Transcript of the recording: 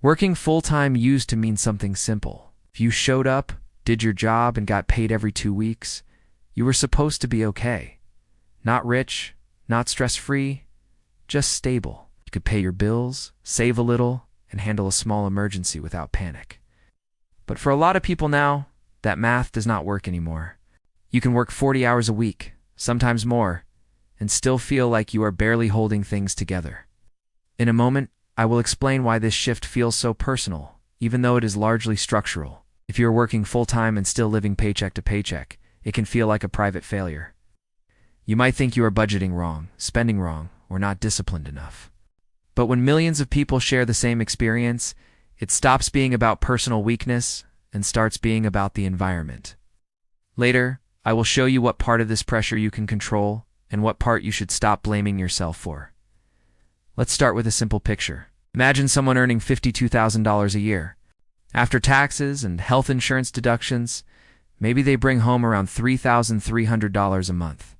Working full-time used to mean something simple. If you showed up, did your job, and got paid every 2 weeks, you were supposed to be okay. Not rich, not stress-free, just stable. You could pay your bills, save a little, and handle a small emergency without panic. But for a lot of people now, that math does not work anymore. You can work 40 hours a week, sometimes more, and still feel like you are barely holding things together. In a moment, I will explain why this shift feels so personal, even though it is largely structural. If you're working full-time and still living paycheck to paycheck, it can feel like a private failure. You might think you are budgeting wrong, spending wrong, or not disciplined enough. But when millions of people share the same experience, it stops being about personal weakness and starts being about the environment. Later, I will show you what part of this pressure you can control and what part you should stop blaming yourself for. Let's start with a simple picture. Imagine someone earning $52,000 a year. After taxes and health insurance deductions, maybe they bring home around $3,300 a month.